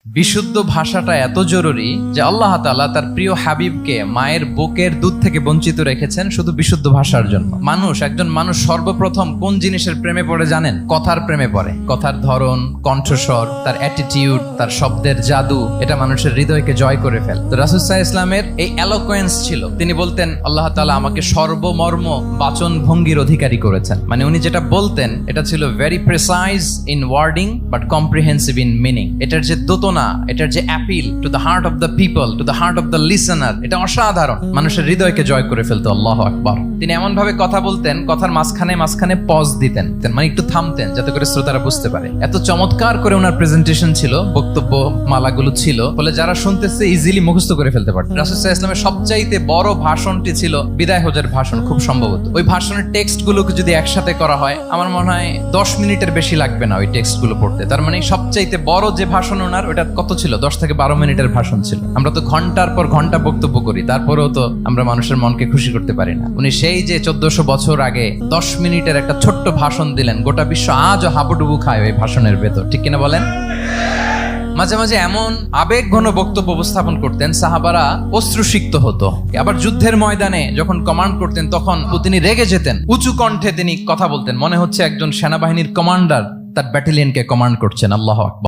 বিশুদ্ধ ভাষাটা এত জরুরি যে আল্লাহ তাআলা তার প্রিয় হাবিবকে মায়ের বুকের দুধ থেকে বঞ্চিত রেখেছেন শুধু বিশুদ্ধ ভাষার জন্য। একজন মানুষ সর্বপ্রথম কোন জিনিসের প্রেমে পড়ে জানেন? কথার প্রেমে পড়ে। কথার ধরন, কণ্ঠস্বর, তার অ্যাটিটিউড, তার শব্দের জাদু, এটা মানুষের হৃদয়কে জয় করে ফেলে। তো রাসূল সাল্লাল্লাহু আলাইহি ইসলামের এই এলোকোয়েন্স ছিল। তিনি বলতেন আল্লাহ তাআলা আমাকে সর্বমর্ম বাচন ভঙ্গির অধিকারী করেছেন। মানে উনি যেটা বলতেন এটা ছিল very precise in wording but comprehensive in meaning. এটার যে দোতনা, এটার যে appeal to the heart of the people, to the heart of the listener, এটা অসাধারণ। মানুষের হৃদয়কে জয় করে ফেলতো। আল্লাহু আকবার। তিনি এমন ভাবে কথা বলতেন, কথার মাঝখানে পজ দিতেন, মানে একটু থামতেন যাতে করে শ্রোতারা বুঝতে পারে। এত চমৎকার করে ওনার প্রেজেন্টেশন ছিল, বক্তব্য মালাগুলো ছিল, ফলে যারা শুনতেছে ইজিলি মুখস্থ করে ফেলতে পারত। রাসূল সাল্লাল্লাহু আলাইহি ইসলামের সবচাইতে বড় ভাষণটি ছিল বিদায় হজের ভাষণ, খুব সম্ভবত। ওই ভাষণের টেক্সট গুলোকে যদি একসাথে করা হয়, আমার মনে হয় 10 মিনিটের বেশি লাগবে না ওই টেক্সট গুলো পড়তে। তার মানে সবচাইতে বড় যে ভাষণ ওনার, ওটা কত ছিল? 10 থেকে 12 মিনিটের ভাষণ ছিল। আমরা তো ঘন্টার পর ঘন্টা বক্তব্য করি, তারপরেও তো আমরা মানুষের মনকে খুশি করতে পারি না। উনি সেই যে 1400 বছর আগে 10 মিনিটের একটা ছোট্ট ভাষণ দিলেন, গোটা বিশ্ব আজও হাবুডুবু খায় ওই ভাষণের ভেতর, ঠিক কিনা বলেন? মাঝে মাঝে এমন আবেগঘন বক্তব্য উপস্থাপন করতেন, সাহাবারা অশ্রুসিক্ত হতো। আবার যুদ্ধের ময়দানে যখন কমান্ড করতেন, তখন তিনি রেগে যেতেন। উঁচু কণ্ঠে তিনি কথা বলতেন, মনে হচ্ছে একজন সেনাবাহিনীর কমান্ডার তার ব্যাটালিয়নকে কমান্ড করছেন। আল্লাহু আকবার।